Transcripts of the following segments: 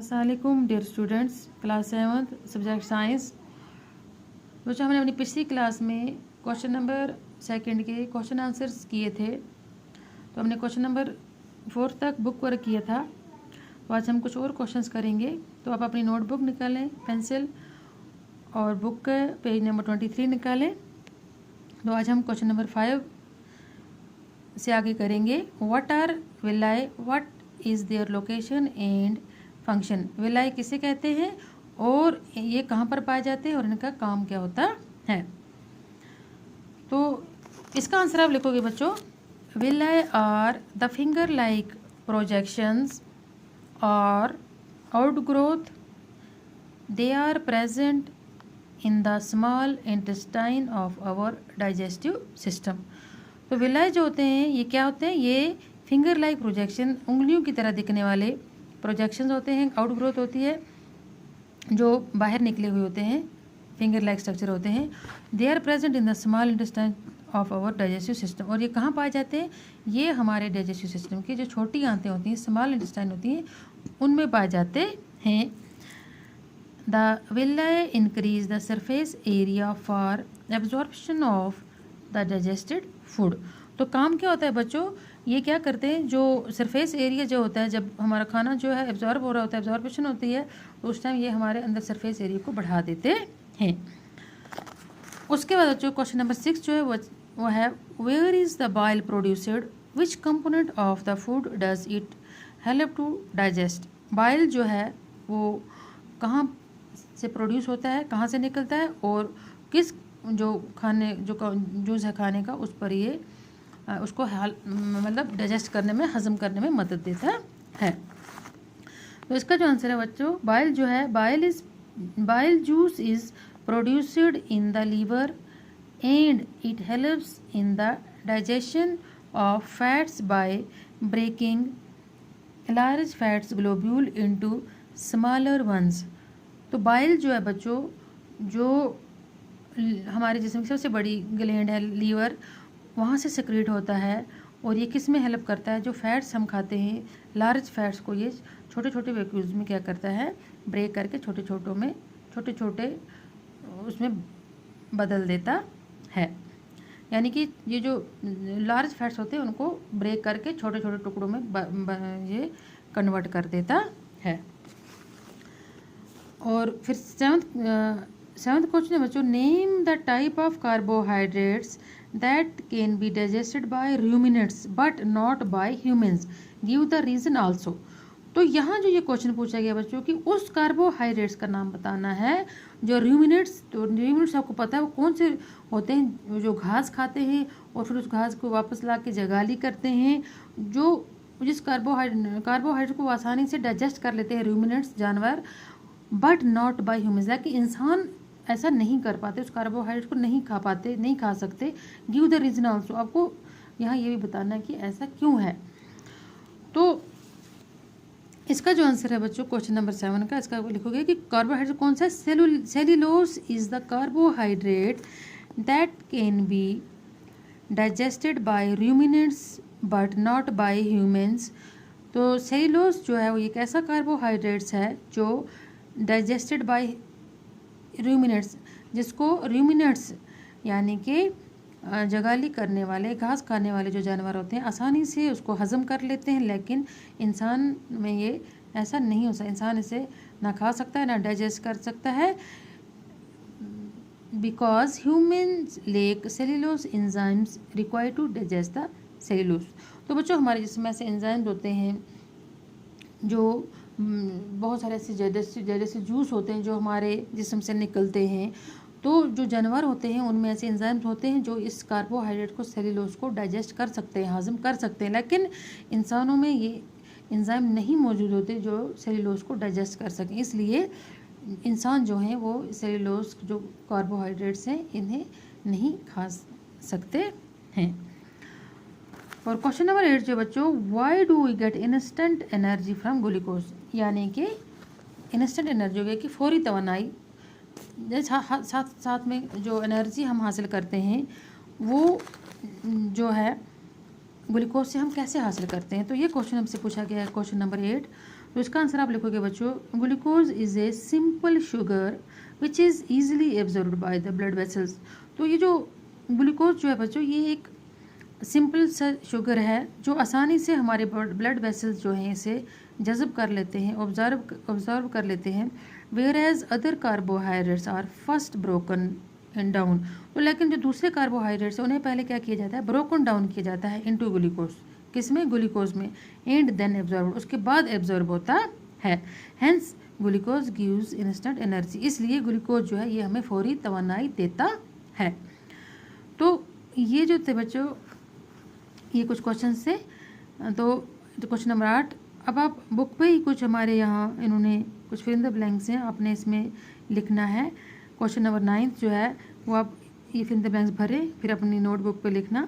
अस्सलाम वालेकुम dear students, class 7 subject science. बच्चों, हमने अपनी पिछली क्लास में क्वेश्चन नंबर 2 के क्वेश्चन आंसर्स किए थे। तो हमने क्वेश्चन नंबर 4 तक बुक वर्क किया था। तो आज हम कुछ और क्वेश्चंस करेंगे। तो आप अपनी नोटबुक निकालें, पेंसिल और बुक का पेज नंबर 23 निकालें। तो आज हम क्वेश्चन नंबर 5 से आगे करेंगे। What are villi, what is their location and function. Villi किसे कहते हैं और ये कहाँ पर पाए जाते हैं और इनका काम क्या होता है। तो इसका आंसर आप लिखोगे बच्चों, villi are the finger like projections और outgrowth, they are present in the small intestine of our digestive system. तो विलाई जो होते हैं ये क्या होते हैं, ये फिंगर लाइक प्रोजेक्शन, उंगलियों की तरह दिखने वाले प्रोजेक्शंस होते हैं। आउटग्रोथ होती है, जो बाहर निकले हुए होते हैं, फिंगर लाइक स्ट्रक्चर होते हैं। They are present in the small intestine of our digestive system. और ये कहाँ पाए जाते हैं, ये हमारे डाइजेस्टिव सिस्टम की जो छोटी आंतें होती हैं, स्मॉल इंटेस्टाइन होती हैं, उनमें पाए जाते हैं। The villi increase the surface area for absorption of the digested food. तो काम क्या होता है बच्चों, ये क्या करते हैं, जो सरफेस एरिया जो होता है, जब हमारा खाना जो है एब्जॉर्ब हो रहा होता है, एब्जॉर्बेशन होती है, तो उस टाइम ये हमारे अंदर सरफेस एरिया को बढ़ा देते हैं। उसके बाद बच्चों क्वेश्चन नंबर 6 जो है वो है, where is the bile produced, which component of the food does it help to digest. Bile जो है वो कहाँ से प्रोड्यूस होता है, कहाँ से निकलता है और किस जो खाने जो जूस है खाने का, उस पर ये उसको मतलब डाइजेस्ट करने में, हजम करने में मदद देता है। तो इसका जो आंसर है बच्चों, बाइल जो है, bile juice is produced in the liver and it helps in the digestion of fats by breaking large fats globule into smaller ones. तो बाइल जो है बच्चों, जो हमारे जिस्म की सबसे बड़ी ग्लैंड है लीवर, वहाँ से सेक्रेट होता है। और ये किस में हेल्प करता है, जो फैट्स हम खाते हैं, लार्ज फैट्स को ये छोटे छोटे वैक्यूल्स में क्या करता है, ब्रेक करके छोटे छोटे उसमें बदल देता है। यानी कि ये जो लार्ज फैट्स होते हैं उनको ब्रेक करके छोटे छोटे टुकड़ों में ये कन्वर्ट कर देता है। और फिर सेवंथ क्वेश्चन है बच्चों, name the type of carbohydrates that can be digested by ruminants but not by humans, give the reason also. तो यहाँ जो ये क्वेश्चन पूछा गया बच्चों कि उस कार्बोहाइड्रेट्स का नाम बताना है जो रूमिनेट्स। तो रूमिनेट्स आपको पता है वो कौन से होते हैं, जो घास खाते हैं और फिर उस घास को वापस ला के जगाली करते हैं, जो जिस कार्बोहाइड्रेट को आसानी से डाइजेस्ट कर लेते हैं रूमिनेट्स जानवर, बट नॉट बाय ह्यूमंस, कि इंसान ऐसा नहीं कर पाते, उस कार्बोहाइड्रेट को नहीं खा पाते, नहीं खा सकते। गिव द रीजन आल्सो, आपको यहाँ ये भी बताना है कि ऐसा क्यों है। तो इसका जो आंसर है बच्चों क्वेश्चन नंबर 7 का, इसका लिखोगे कि कार्बोहाइड्रेट कौन सा है, cellulose is the carbohydrate that can be digested by ruminants but not by humans. तो सेल्यूलोज जो है वो एक ऐसा कार्बोहाइड्रेट्स है जो डाइजेस्टेड बाय रूमिनेट्स, जिसको रूमिनेट्स यानी कि जगाली करने वाले, घास खाने वाले जो जानवर होते हैं आसानी से उसको हजम कर लेते हैं, लेकिन इंसान में ये ऐसा नहीं हो सकता। इंसान इसे ना खा सकता है ना डाइजेस्ट कर सकता है, because humans lack cellulose enzymes required to digest the cellulose. तो बच्चों हमारे जिसमें ऐसे एंजाइम्स होते हैं, जो बहुत सारे ऐसे जैसे जूस होते हैं जो हमारे जिस्म से निकलते हैं। तो जो जानवर होते हैं उनमें ऐसे एंजाइम्स होते हैं जो इस कार्बोहाइड्रेट को, सेल्यूलोज को डाइजेस्ट कर सकते हैं, हजम कर सकते हैं, लेकिन इंसानों में ये एंजाइम नहीं मौजूद होते जो सेल्यूलोज को डाइजेस्ट कर सकें। इसलिए इंसान जो हैं वो सेल्यूलोज जो कार्बोहाइड्रेट्स हैं इन्हें नहीं खा सकते हैं। और क्वेश्चन नंबर 8 जो बच्चों, why do we get instant energy from glucose, यानी कि इंस्टेंट एनर्जी हो गया कि फौरी तवानाई, साथ में जो एनर्जी हम हासिल करते हैं वो जो है ग्लूकोज से हम कैसे हासिल करते हैं। तो ये क्वेश्चन हमसे पूछा गया है क्वेश्चन नंबर 8। तो इसका आंसर आप लिखोगे बच्चों, glucose is a simple sugar which is easily absorbed by the blood vessels. तो ये जो ग्लूकोज जो है बच्चों, ये एक सिंपल सा शुगर है जो आसानी से हमारे ब्लड वेसल्स जो हैं इसे जज़ब कर लेते हैं, ऑब्जर्व कर लेते हैं। Whereas other carbohydrates are first broken and down. तो लेकिन जो दूसरे कार्बोहाइड्रेट्स हैं उन्हें पहले क्या किया जाता है, ब्रोकन डाउन किया जाता है इनटू ग्लूकोज, किसमें, ग्लूकोज में, एंड देन एब्जॉर्ब, उसके बाद एब्जॉर्ब होता है। Hence glucose gives instant energy, इसलिए ग्लूकोज जो है ये हमें फौरी तवानाई देता है। तो ये जो थे बच्चों ये कुछ क्वेश्चन थे। तो क्वेश्चन नंबर 8, अब आप बुक पे ही कुछ हमारे यहाँ इन्होंने कुछ फिल इन द ब्लैंक्स हैं, आपने इसमें लिखना है। क्वेश्चन नंबर 9 जो है वो आप ये फिल इन द ब्लैंक्स भरे, फिर अपनी नोटबुक पे लिखना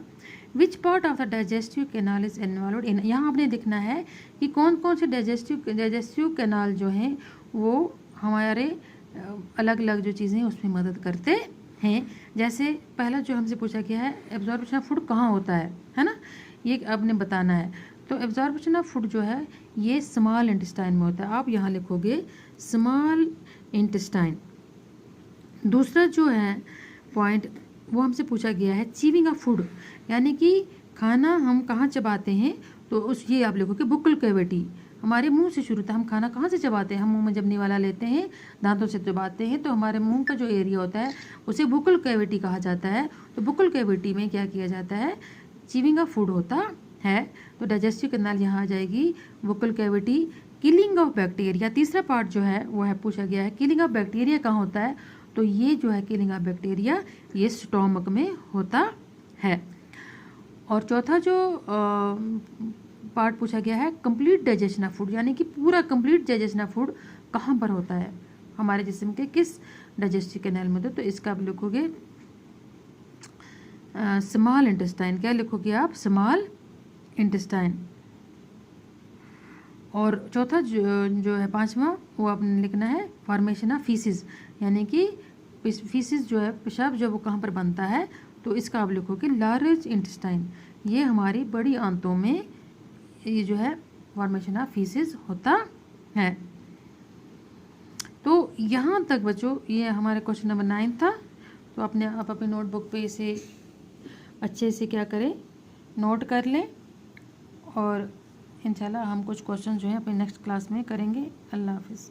which part of the digestive canal is involved इन। यहाँ आपने लिखना है कि कौन कौन से डाइजेस्टिव कैनाल जो हैं वो हमारे अलग अलग जो चीज़ें उसमें मदद करते हैं। जैसे पहला जो हमसे पूछा गया है, एब्जॉर्प्शन ऑफ फूड कहाँ होता है ना, ये आपने बताना है। तो एब्जॉर्प्शन ऑफ फूड जो है ये स्मॉल इंटेस्टाइन में होता है, आप यहाँ लिखोगे स्मॉल इंटेस्टाइन। दूसरा जो है पॉइंट वो हमसे पूछा गया है चीविंग ऑफ फूड, यानी कि खाना हम कहाँ चबाते हैं, तो उस ये आप लिखोगे बुक्कल कैविटी, हमारे मुंह से शुरू होता है। हम खाना कहाँ से चबाते हैं, हम मुंह में जबने वाला लेते हैं, दांतों से चबाते हैं, तो हमारे मुंह का जो एरिया होता है उसे बुक्कल कैविटी कहा जाता है। तो बुक्कल कैविटी में क्या किया जाता है, चीविंग ऑफ फूड होता है। तो डाइजेस्टिव कैनाल यहाँ आ जाएगी, Bukkal cavity, killing of bacteria. तीसरा पार्ट जो है वो है पूछा गया है किलिंग ऑफ बैक्टीरिया कहाँ होता है, तो ये जो है किलिंग ऑफ बैक्टीरिया ये स्टोमक में होता है। और चौथा जो पार्ट पूछा गया है कंप्लीट डाइजेशन ऑफ फूड, यानी कि पूरा कंप्लीट डाइजेशन ऑफ फूड कहाँ पर होता है, हमारे जिस्म के किस डाइजेस्टिव कैनाल में। तो इसका आप लिखोगे स्मॉल इंटेस्टाइन, क्या लिखोगे आप, स्मॉल इंटेस्टाइन। और चौथा जो है पांचवा वो आपने लिखना है फॉर्मेशन ऑफ फीसिस, यानी कि फीसिस जो है पेशाब जो वो कहाँ पर बनता है, तो इसका आप लिखोगे लार्ज इंटेस्टाइन। ये हमारी बड़ी आंतों में ये जो है फॉर्मेशन ऑफ फीसिस होता है। तो यहाँ तक बच्चों ये हमारे क्वेश्चन नंबर 9 था। तो आप अपनी नोटबुक पे इसे अच्छे से क्या करें, नोट कर लें, और इंशाल्लाह हम कुछ क्वेश्चन जो हैं अपने नेक्स्ट क्लास में करेंगे। अल्लाह हाफिज़।